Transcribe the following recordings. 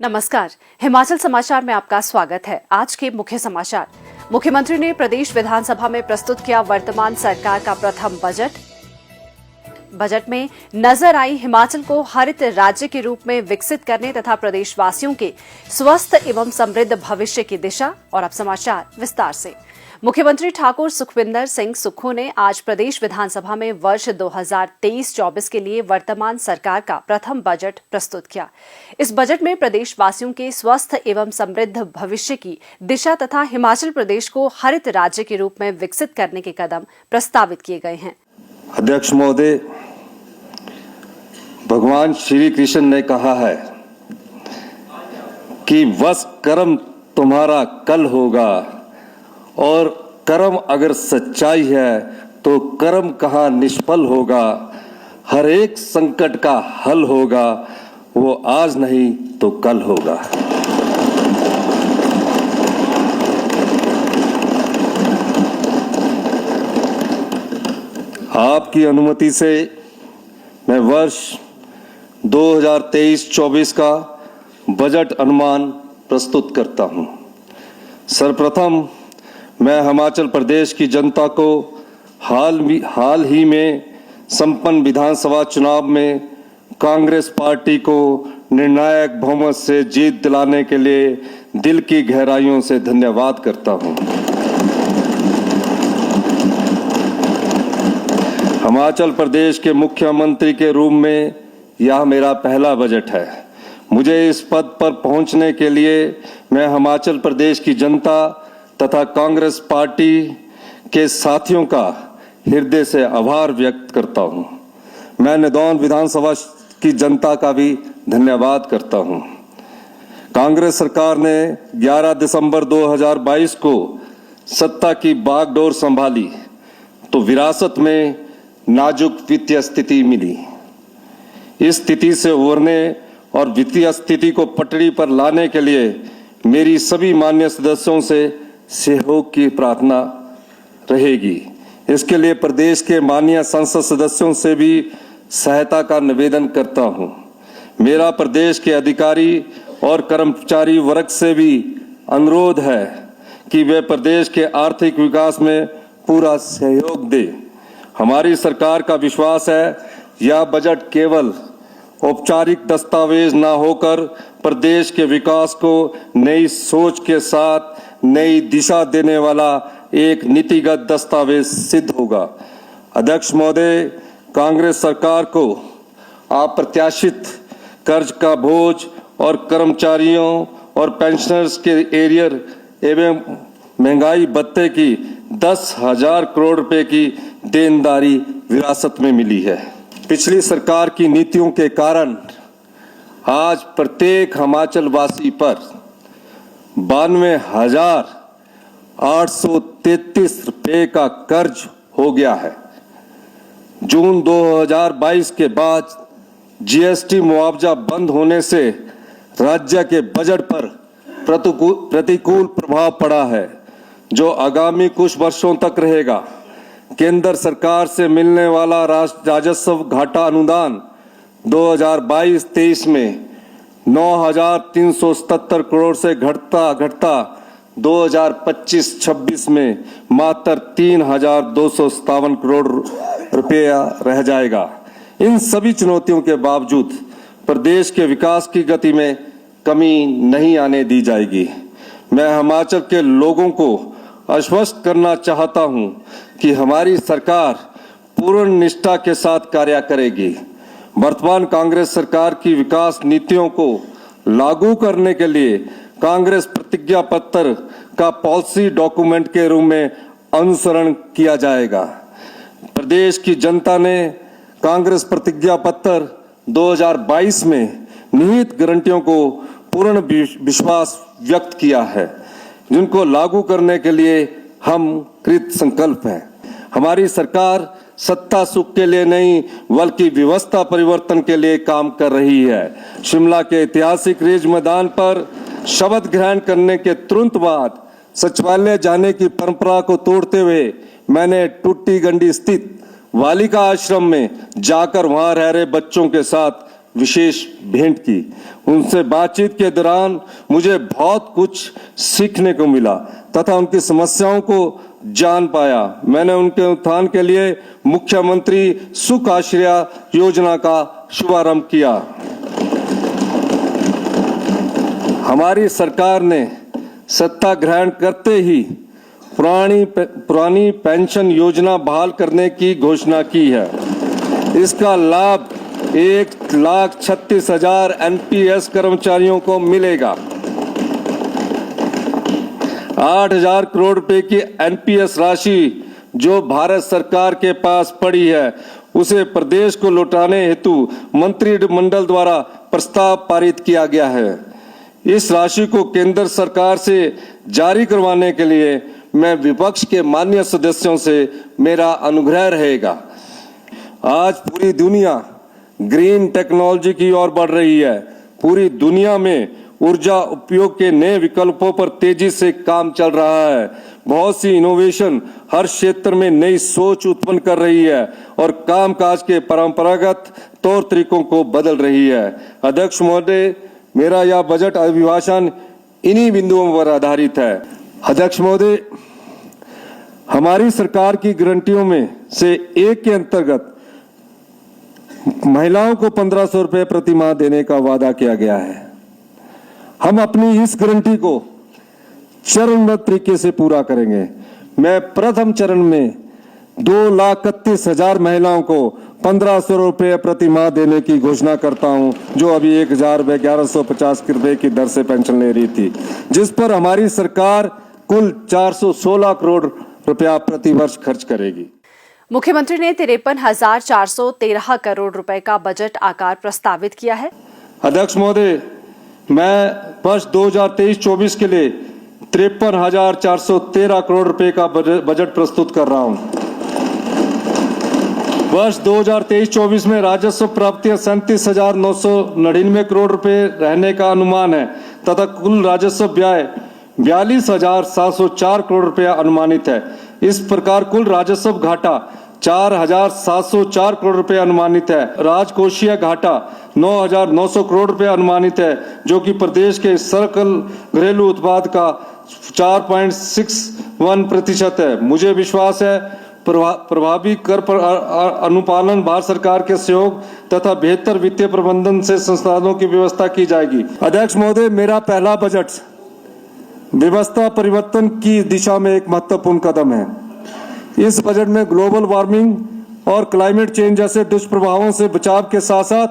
नमस्कार, हिमाचल समाचार में आपका स्वागत है। आज के मुख्य समाचार। मुख्यमंत्री ने प्रदेश विधानसभा में प्रस्तुत किया वर्तमान सरकार का प्रथम बजट। बजट में नजर आई हिमाचल को हरित राज्य के रूप में विकसित करने तथा प्रदेशवासियों के स्वस्थ एवं समृद्ध भविष्य की दिशा। और अब समाचार विस्तार से। मुख्यमंत्री ठाकुर सुखविंदर सिंह सुक्खू ने आज प्रदेश विधानसभा में वर्ष 2023-24 के लिए वर्तमान सरकार का प्रथम बजट प्रस्तुत किया। इस बजट में प्रदेशवासियों के स्वस्थ एवं समृद्ध भविष्य की दिशा तथा हिमाचल प्रदेश को हरित राज्य के रूप में विकसित करने के कदम प्रस्तावित किए गए हैं। अध्यक्ष महोदय, भगवान श्री कृष्ण ने कहा है कि वस कर्म तुम्हारा कल होगा, और कर्म अगर सच्चाई है तो कर्म कहाँ निष्फल होगा। हर एक संकट का हल होगा, वो आज नहीं तो कल होगा। आपकी अनुमति से मैं वर्ष 2023-24 का बजट अनुमान प्रस्तुत करता हूं। सर्वप्रथम मैं हिमाचल प्रदेश की जनता को हाल ही में संपन्न विधानसभा चुनाव में कांग्रेस पार्टी को निर्णायक बहुमत से जीत दिलाने के लिए दिल की गहराइयों से धन्यवाद करता हूं। हिमाचल प्रदेश के मुख्यमंत्री के रूप में यह मेरा पहला बजट है। मुझे इस पद पर पहुंचने के लिए मैं हिमाचल प्रदेश की जनता तथा कांग्रेस पार्टी के साथियों का हृदय से आभार व्यक्त करता हूं। मैं नदौन विधानसभा की जनता का भी धन्यवाद करता हूं। कांग्रेस सरकार ने 11 दिसंबर 2022 को सत्ता की बागडोर संभाली तो विरासत में नाजुक वित्तीय स्थिति मिली। इस स्थिति से उबरने और वित्तीय स्थिति को पटरी पर लाने के लिए मेरी सभी माननीय सदस्यों से सहयोग की प्रार्थना रहेगी। इसके लिए प्रदेश के माननीय संसद सदस्यों से भी सहायता का निवेदन करता हूं। मेरा प्रदेश के अधिकारी और कर्मचारी वर्ग से भी अनुरोध है कि वे प्रदेश के आर्थिक विकास में पूरा सहयोग दें। हमारी सरकार का विश्वास है यह बजट केवल औपचारिक दस्तावेज न होकर प्रदेश के विकास को नई सोच के साथ नई दिशा देने वाला एक नीतिगत दस्तावेज सिद्ध होगा। अध्यक्ष महोदय, कांग्रेस सरकार को अप्रत्याशित कर्ज का बोझ और कर्मचारियों और पेंशनर्स के एरियर एवं महंगाई भत्ते की 10,000 करोड़ रुपए की देनदारी विरासत में मिली है। पिछली सरकार की नीतियों के कारण आज प्रत्येक हिमाचल वासी पर 92,833 रुपए का कर्ज हो गया है। जून 2022 के बाद जीएसटी मुआवजा बंद होने से राज्य के बजट पर प्रतिकूल प्रभाव पड़ा है, जो आगामी कुछ वर्षों तक रहेगा। केंद्र सरकार से मिलने वाला राजस्व घाटा अनुदान 2022-23 में 9,377 करोड़ से घटता 2025-26 में मात्र 3,257 करोड़ रुपया रह जाएगा। इन सभी चुनौतियों के बावजूद प्रदेश के विकास की गति में कमी नहीं आने दी जाएगी। मैं हिमाचल के लोगों को आश्वस्त करना चाहता हूं कि हमारी सरकार पूर्ण निष्ठा के साथ कार्य करेगी। वर्तमान कांग्रेस सरकार की विकास नीतियों को लागू करने के लिए कांग्रेस प्रतिज्ञा पत्र का पॉलिसी डॉक्यूमेंट के रूप में अनुसरण किया जाएगा। प्रदेश की जनता ने कांग्रेस प्रतिज्ञा पत्र 2022 में निहित गारंटियों को पूर्ण विश्वास व्यक्त किया है, जिनको लागू करने के लिए हम कृत संकल्प हैं। हमारी सरकार सत्ता सुख के लिए नहीं बल्कि व्यवस्था परिवर्तन के लिए काम कर रही है। शिमला के ऐतिहासिक रिज मैदान पर शपथ ग्रहण करने के तुरंत बाद सचिवालय जाने की परंपरा को तोड़ते हुए मैंने टूटी गंडी स्थित बालिका आश्रम में जाकर वहां रह रहे बच्चों के साथ विशेष भेंट की। उनसे बातचीत के दौरान मुझे बहुत कुछ सीखने को मिला तथा उनकी समस्याओं को जान पाया। मैंने उनके उत्थान के लिए मुख्यमंत्री सुख आश्रय योजना का शुभारंभ किया। हमारी सरकार ने सत्ता ग्रहण करते ही पुरानी पेंशन योजना बहाल करने की घोषणा की है। इसका लाभ 1,36,000 एनपीएस कर्मचारियों को मिलेगा। 8,000 करोड़ रुपए की एनपीएस राशि जो भारत सरकार के पास पड़ी है उसे प्रदेश को लौटाने हेतु मंत्रिमंडल द्वारा प्रस्ताव पारित किया गया है। इस राशि को केंद्र सरकार से जारी करवाने के लिए मैं विपक्ष के माननीय सदस्यों से मेरा अनुग्रह रहेगा। आज पूरी दुनिया ग्रीन टेक्नोलॉजी की ओर बढ़ रही है। पूरी दुनिया में ऊर्जा उपयोग के नए विकल्पों पर तेजी से काम चल रहा है। बहुत सी इनोवेशन हर क्षेत्र में नई सोच उत्पन्न कर रही है और कामकाज के परंपरागत तौर तरीकों को बदल रही है। अध्यक्ष महोदय, मेरा यह बजट अभिभाषण इन्हीं बिंदुओं पर आधारित है। अध्यक्ष महोदय, हमारी सरकार की गारंटियों में से एक के अंतर्गत महिलाओं को 1,500 रुपए प्रति माह देने का वादा किया गया है। हम अपनी इस गारंटी को चरणबद्ध तरीके से पूरा करेंगे। मैं प्रथम चरण में 2,31,000 महिलाओं को 1,500 रुपए प्रति माह देने की घोषणा करता हूं, जो अभी 1,1150 रुपए की दर से पेंशन ले रही थी, जिस पर हमारी सरकार कुल 416 करोड़ रुपया प्रति वर्ष खर्च करेगी। मुख्यमंत्री ने 53,413 करोड़ रुपए का बजट आकार प्रस्तावित किया है। अध्यक्ष महोदय, मैं वर्ष 2023-24 के लिए 53,413 करोड़ रुपए का बजट प्रस्तुत कर रहा हूं। वर्ष 2023-24 में राजस्व प्राप्तियां 37,999 करोड़ रुपए रहने का अनुमान है तथा कुल राजस्व व्यय 42,704 करोड़ रुपया अनुमानित है। इस प्रकार कुल राजस्व घाटा 4,704 करोड़ रुपए अनुमानित है। राजकोषीय घाटा 9,900 करोड़ रुपए अनुमानित है, जो कि प्रदेश के सकल घरेलू उत्पाद का 4.61% है। मुझे विश्वास है प्रभावी कर अनुपालन भारत सरकार के सहयोग तथा बेहतर वित्तीय प्रबंधन से संसाधनों की व्यवस्था की जाएगी। अध्यक्ष महोदय, मेरा पहला बजट व्यवस्था परिवर्तन की दिशा में एक महत्वपूर्ण कदम है। इस बजट में ग्लोबल वार्मिंग और क्लाइमेट चेंज जैसे दुष्प्रभावों से बचाव के साथ साथ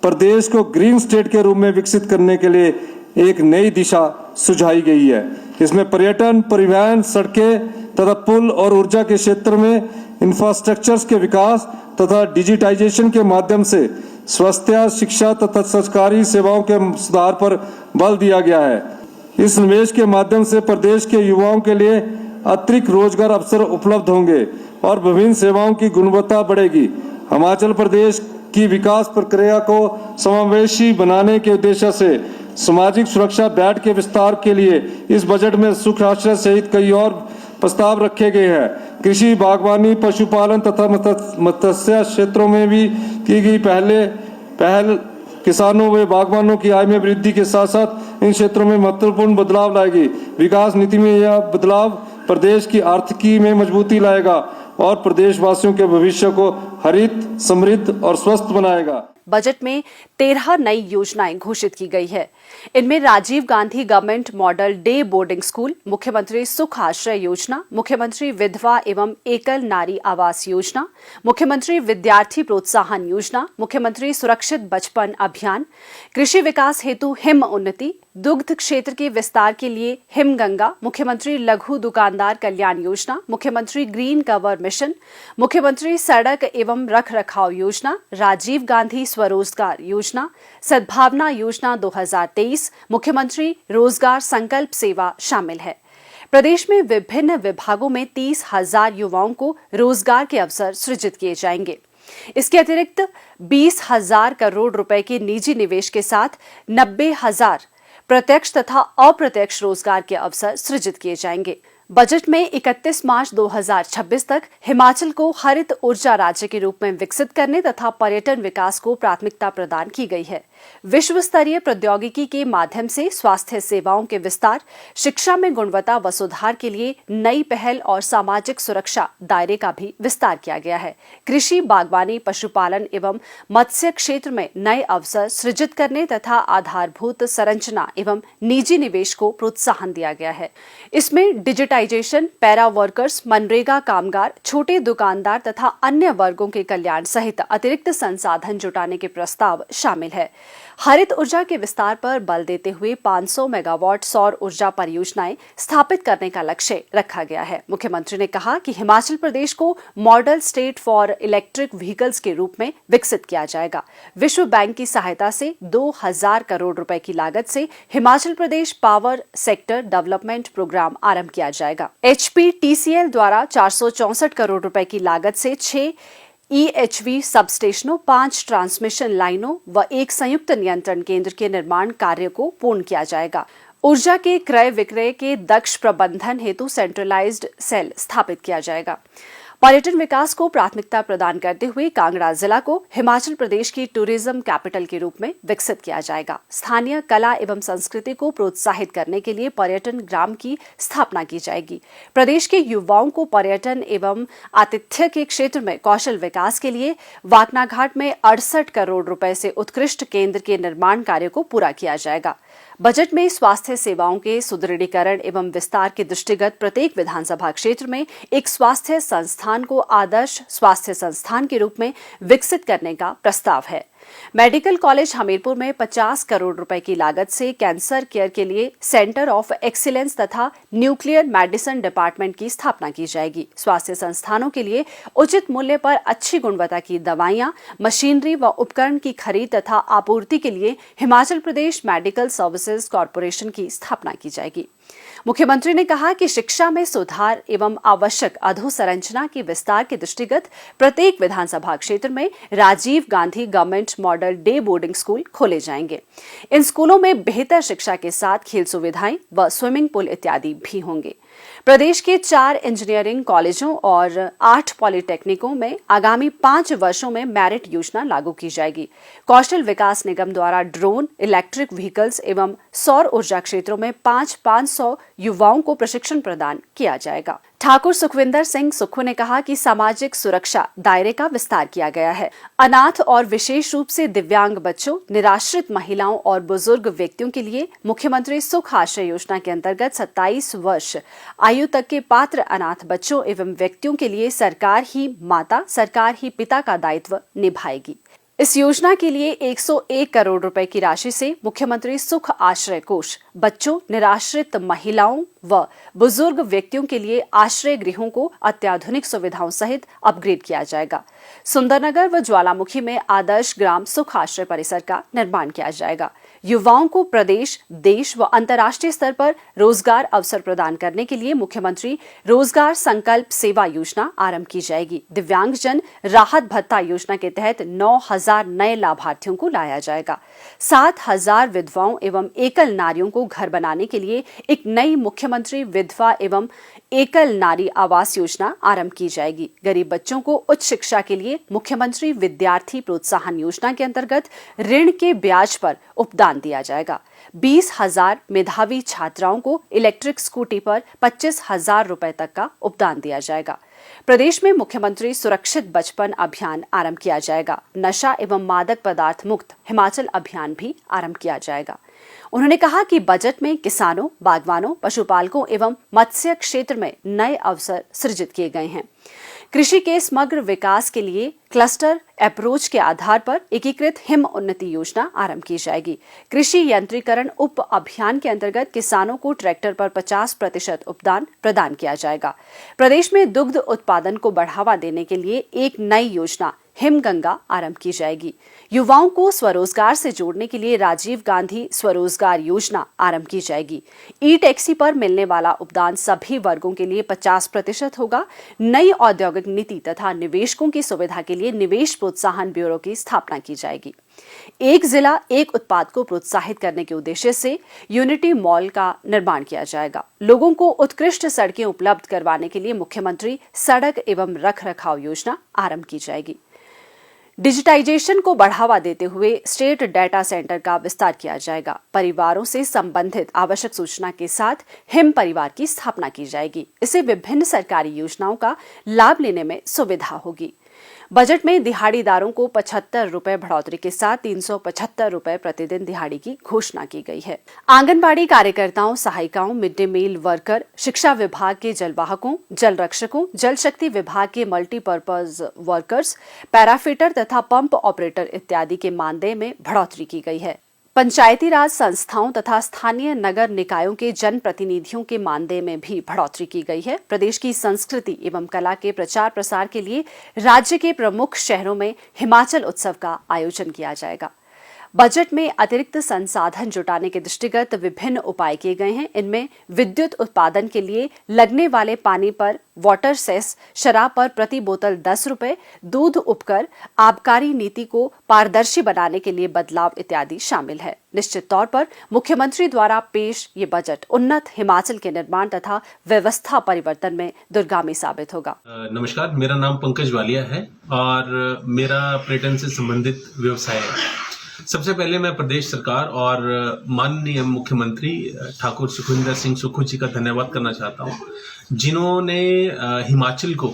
प्रदेश को ग्रीन स्टेट के रूप में विकसित करने के लिए एक नई दिशा सुझाई गई है। इसमें पर्यटन, परिवहन, सड़कें तथा पुल और ऊर्जा के क्षेत्र में इंफ्रास्ट्रक्चर्स के विकास तथा डिजिटाइजेशन के माध्यम से स्वास्थ्य, शिक्षा तथा सरकारी सेवाओं के सुधार पर बल दिया गया है। इस निवेश के माध्यम से प्रदेश के युवाओं के लिए अतिरिक्त रोजगार अवसर उपलब्ध होंगे और विभिन्न सेवाओं की गुणवत्ता बढ़ेगी। हिमाचल प्रदेश की विकास प्रक्रिया को समावेशी बनाने के उद्देश्य से सामाजिक सुरक्षा बैंड के विस्तार के लिए इस बजट में सुख आश्रय सहित कई और प्रस्ताव रखे गए हैं। कृषि, बागवानी, पशुपालन तथा मत्स्य क्षेत्रों में भी की गई पहल किसानों व बागवानों की आय में वृद्धि के साथ साथ इन क्षेत्रों में महत्वपूर्ण बदलाव लाएगी। विकास नीति में यह बदलाव प्रदेश की आर्थिकी में मजबूती लाएगा और प्रदेशवासियों के भविष्य को हरित, समृद्ध और स्वस्थ बनाएगा। बजट में 13 नई योजनाएं घोषित की गई है। इनमें Rajiv Gandhi government model day boarding school, मुख्यमंत्री सुख आश्रय योजना, मुख्यमंत्री विधवा एवं एकल नारी आवास योजना, मुख्यमंत्री विद्यार्थी प्रोत्साहन योजना, मुख्यमंत्री सुरक्षित बचपन अभियान, कृषि विकास हेतु हिम उन्नति, दुग्ध क्षेत्र के विस्तार के लिए हिमगंगा, मुख्यमंत्री लघु दुकानदार कल्याण योजना, मुख्यमंत्री ग्रीन कवर मिशन, मुख्यमंत्री सड़क एवं रख रखाव योजना, राजीव गांधी स्वरोजगार योजना, सद्भावना योजना 2023, मुख्यमंत्री रोजगार संकल्प सेवा शामिल है। प्रदेश में विभिन्न विभागों में 30,000 युवाओं को रोजगार के अवसर सृजित किए जाएंगे। इसके अतिरिक्त 20,000 करोड़ रुपए के निजी निवेश के साथ 90,000 प्रत्यक्ष तथा अप्रत्यक्ष रोजगार के अवसर सृजित किए जाएंगे। बजट में 31 मार्च 2026 तक हिमाचल को हरित ऊर्जा राज्य के रूप में विकसित करने तथा पर्यटन विकास को प्राथमिकता प्रदान की गई है। विश्व स्तरीय प्रौद्योगिकी के माध्यम से स्वास्थ्य सेवाओं के विस्तार, शिक्षा में गुणवत्ता व सुधार के लिए नई पहल और सामाजिक सुरक्षा दायरे का भी विस्तार किया गया है। कृषि, बागवानी, पशुपालन एवं मत्स्य क्षेत्र में नए अवसर सृजित करने तथा आधारभूत संरचना एवं निजी निवेश को प्रोत्साहन दिया गया है। इसमें डिजिटाइजेशन, पैरा वर्कर्स, मनरेगा कामगार, छोटे दुकानदार तथा अन्य वर्गों के कल्याण सहित अतिरिक्त संसाधन जुटाने के प्रस्ताव शामिल है। हरित ऊर्जा के विस्तार पर बल देते हुए 500 मेगावाट सौर ऊर्जा परियोजनाएं स्थापित करने का लक्ष्य रखा गया है। मुख्यमंत्री ने कहा कि हिमाचल प्रदेश को model state for electric vehicles के रूप में विकसित किया जाएगा। विश्व बैंक की सहायता से 2000 करोड़ रुपए की लागत से Himachal Pradesh power sector development programme आरंभ किया जाएगा। HPTCL द्वारा 464 करोड़ रुपए की लागत से 6 EHV सब स्टेशनों, 5 ट्रांसमिशन लाइनों व एक संयुक्त नियंत्रण केंद्र के निर्माण कार्य को पूर्ण किया जाएगा। ऊर्जा के क्रय विक्रय के दक्ष प्रबंधन हेतु सेंट्रलाइज्ड सेल स्थापित किया जाएगा। पर्यटन विकास को प्राथमिकता प्रदान करते हुए कांगड़ा जिला को हिमाचल प्रदेश की टूरिज्म कैपिटल के रूप में विकसित किया जाएगा। स्थानीय कला एवं संस्कृति को प्रोत्साहित करने के लिए पर्यटन ग्राम की स्थापना की जाएगी। प्रदेश के युवाओं को पर्यटन एवं आतिथ्य के क्षेत्र में कौशल विकास के लिए वाकनाघाट में 68 करोड़ रुपए से उत्कृष्ट केंद्र के निर्माण कार्य को पूरा किया जाएगा। बजट में स्वास्थ्य सेवाओं के सुदृढ़ीकरण एवं विस्तार के दृष्टिगत प्रत्येक विधानसभा क्षेत्र में एक स्वास्थ्य संस्थान को आदर्श स्वास्थ्य संस्थान के रूप में विकसित करने का प्रस्ताव है। मेडिकल कॉलेज हमीरपुर में 50 करोड़ रुपए की लागत से कैंसर केयर के लिए सेंटर ऑफ एक्सीलेंस तथा न्यूक्लियर मेडिसिन डिपार्टमेंट की स्थापना की जाएगी। स्वास्थ्य संस्थानों के लिए उचित मूल्य पर अच्छी गुणवत्ता की दवाइयां, मशीनरी व उपकरण की खरीद तथा आपूर्ति के लिए Himachal Pradesh medical services corporation की स्थापना की जाएगी। मुख्यमंत्री ने कहा कि शिक्षा में सुधार एवं आवश्यक अधोसंरचना के विस्तार के दृष्टिगत प्रत्येक विधानसभा क्षेत्र में Rajiv Gandhi government model day boarding school खोले जाएंगे। इन स्कूलों में बेहतर शिक्षा के साथ खेल सुविधाएं व स्विमिंग पूल इत्यादि भी होंगे। प्रदेश के 4 इंजीनियरिंग कॉलेजों और 8 पॉलिटेक्निकों में आगामी 5 वर्षों में मेरिट योजना लागू की जाएगी। कौशल विकास निगम द्वारा ड्रोन, इलेक्ट्रिक व्हीकल्स एवं सौर ऊर्जा क्षेत्रों में 500 युवाओं को प्रशिक्षण प्रदान किया जाएगा। ठाकुर सुखविंदर सिंह सुक्खू ने कहा कि सामाजिक सुरक्षा दायरे का विस्तार किया गया है। अनाथ और विशेष रूप से दिव्यांग बच्चों, निराश्रित महिलाओं और बुजुर्ग व्यक्तियों के लिए मुख्यमंत्री सुख आश्रय योजना के अंतर्गत 27 वर्ष आयु तक के पात्र अनाथ बच्चों एवं व्यक्तियों के लिए सरकार ही माता, सरकार ही पिता का दायित्व निभाएगी। इस योजना के लिए 101 करोड़ रुपए की राशि से मुख्यमंत्री सुख आश्रय कोष बच्चों, निराश्रित महिलाओं व बुजुर्ग व्यक्तियों के लिए आश्रय गृहों को अत्याधुनिक सुविधाओं सहित अपग्रेड किया जाएगा। सुंदरनगर व ज्वालामुखी में आदर्श ग्राम सुख आश्रय परिसर का निर्माण किया जाएगा। युवाओं को प्रदेश, देश व अंतर्राष्ट्रीय स्तर पर रोजगार अवसर प्रदान करने के लिए मुख्यमंत्री रोजगार संकल्प सेवा योजना आरंभ की जाएगी। दिव्यांगजन राहत भत्ता योजना के तहत 9000 नए लाभार्थियों को लाया जाएगा। 7000 विधवाओं एवं एकल नारियों को घर बनाने के लिए एक नई मुख्यमंत्री विधवा एवं एकल नारी आवास योजना आरंभ की जाएगी। गरीब बच्चों को उच्च शिक्षा के लिए मुख्यमंत्री विद्यार्थी प्रोत्साहन योजना के अंतर्गत ऋण के ब्याज पर उपदान दिया जाएगा। 20,000 मेधावी छात्राओं को इलेक्ट्रिक स्कूटी पर 25,000 रुपए तक का उपदान दिया जाएगा। प्रदेश में मुख्यमंत्री सुरक्षित बचपन अभियान आरंभ किया जाएगा। नशा एवं मादक पदार्थ मुक्त हिमाचल अभियान भी आरंभ किया जाएगा। उन्होंने कहा कि बजट में किसानों, बागवानों, पशुपालकों एवं मत्स्य क्षेत्र में नए अवसर सृजित किए गए हैं। कृषि के समग्र विकास के लिए क्लस्टर अप्रोच के आधार पर एकीकृत हिम उन्नति योजना आरंभ की जाएगी। कृषि यंत्रीकरण उप अभियान के अंतर्गत किसानों को ट्रैक्टर पर 50% उपदान प्रदान किया जाएगा। प्रदेश में दुग्ध उत्पादन को बढ़ावा देने के लिए एक नई योजना हिमगंगा आरंभ की जाएगी। युवाओं को स्वरोजगार से जोड़ने के लिए राजीव गांधी स्वरोजगार योजना आरंभ की जाएगी। ई टैक्सी पर मिलने वाला उपदान सभी वर्गों के लिए 50% होगा। नई औद्योगिक नीति तथा निवेशकों की सुविधा के लिए निवेश प्रोत्साहन ब्यूरो की स्थापना की जाएगी। एक जिला एक उत्पाद को प्रोत्साहित करने के उद्देश्य से यूनिटी मॉल का निर्माण किया जाएगा। लोगों को उत्कृष्ट सड़कें उपलब्ध करवाने के लिए मुख्यमंत्री सड़क एवं रखरखाव योजना आरंभ की जाएगी। डिजिटाइजेशन को बढ़ावा देते हुए स्टेट डाटा सेंटर का विस्तार किया जाएगा। परिवारों से संबंधित आवश्यक सूचना के साथ हिम परिवार की स्थापना की जाएगी। इससे विभिन्न सरकारी योजनाओं का लाभ लेने में सुविधा होगी। बजट में दिहाड़ीदारों को 75 रुपए बढ़ोतरी के साथ 375 रुपए प्रतिदिन दिहाड़ी की घोषणा की गई है। आंगनबाड़ी कार्यकर्ताओं, सहायिकाओं, मिड डे मील वर्कर, शिक्षा विभाग के जलवाहकों, जल रक्षकों, जल शक्ति विभाग के मल्टीपर्पज वर्कर्स, पैराफिटर तथा पंप ऑपरेटर इत्यादि के मानदेय में बढ़ोतरी की गई है। पंचायती राज संस्थाओं तथा स्थानीय नगर निकायों के जनप्रतिनिधियों के मानदेय में भी बढ़ोतरी की गई है। प्रदेश की संस्कृति एवं कला के प्रचार प्रसार के लिए राज्य के प्रमुख शहरों में हिमाचल उत्सव का आयोजन किया जाएगा। बजट में अतिरिक्त संसाधन जुटाने के दृष्टिगत विभिन्न उपाय किए गए हैं। इनमें विद्युत उत्पादन के लिए लगने वाले पानी पर वाटर सेस, शराब पर प्रति बोतल 10 रुपए, दूध उपकर, आबकारी नीति को पारदर्शी बनाने के लिए बदलाव इत्यादि शामिल है। निश्चित तौर पर मुख्यमंत्री द्वारा पेश ये बजट उन्नत हिमाचल के निर्माण तथा व्यवस्था परिवर्तन में दूरगामी साबित होगा। नमस्कार, मेरा नाम पंकज वालिया है और मेरा पर्यटन से संबंधित व्यवसाय है। सबसे पहले मैं प्रदेश सरकार और माननीय मुख्यमंत्री ठाकुर सुखविंदर सिंह सुक्खू जी का धन्यवाद करना चाहता हूं, जिन्होंने हिमाचल को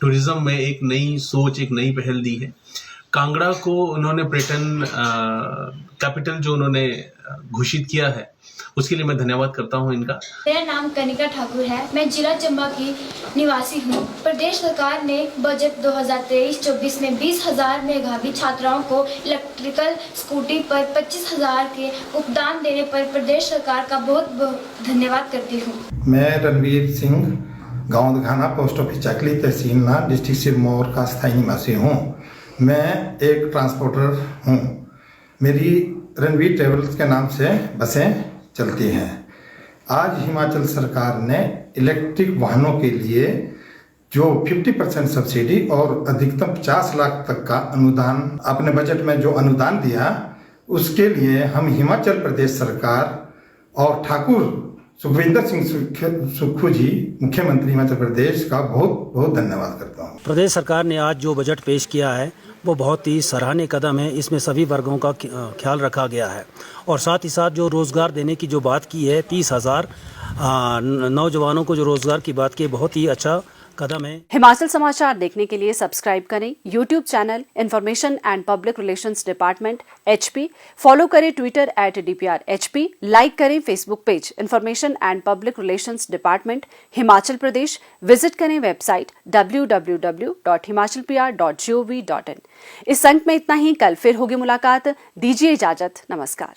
टूरिज्म में एक नई सोच, एक नई पहल दी है। कांगड़ा को उन्होंने पर्यटन कैपिटल जो उन्होंने घोषित किया है, उसके लिए मैं धन्यवाद करता हूं इनका। मेरा नाम कनिका ठाकुर है। मैं जिला चंबा की निवासी हूं। प्रदेश सरकार ने बजट 2023-24 में 20,000 मेधावी छात्राओं को इलेक्ट्रिकल स्कूटी पर 25,000 के उपदान देने पर प्रदेश सरकार का बहुत बहुत धन्यवाद करती हूं। मैं रणवीर सिंह, गांव दघाना, पोस्ट ऑफिस चकली, तहसील ना, डिस्ट्रिक्ट सिरमौर का स्थायी निवासी हूं। मैं एक ट्रांसपोर्टर हूं। मेरी रणवीर ट्रेवल्स के नाम से बसें चलती हैं। आज हिमाचल सरकार ने इलेक्ट्रिक वाहनों के लिए जो 50% सब्सिडी और अधिकतम 50 लाख तक का अनुदान, अपने बजट में जो अनुदान दिया, उसके लिए हम हिमाचल प्रदेश सरकार और ठाकुर सुखविंदर सिंह सुक्खू जी, मुख्यमंत्री हिमाचल प्रदेश का बहुत बहुत धन्यवाद करता हूँ। प्रदेश सरकार ने आज जो बजट पेश किया है वो बहुत ही सराहनीय कदम है। इसमें सभी वर्गों का ख्याल रखा गया है और साथ ही साथ जो रोज़गार देने की जो बात की है, 30,000 नौजवानों को जो रोज़गार की बात की है, बहुत ही अच्छा कदम है। हिमाचल समाचार देखने के लिए सब्सक्राइब करें YouTube channel information and public relations department HP, follow करें ट्विटर @DPR-HP, लाइक करें Facebook page information and public relations department Himachal Pradesh, visit करें वेबसाइट www.himachalpr.gov.in। इस अंक में इतना ही। कल फिर होगी मुलाकात। दीजिए इजाजत। नमस्कार।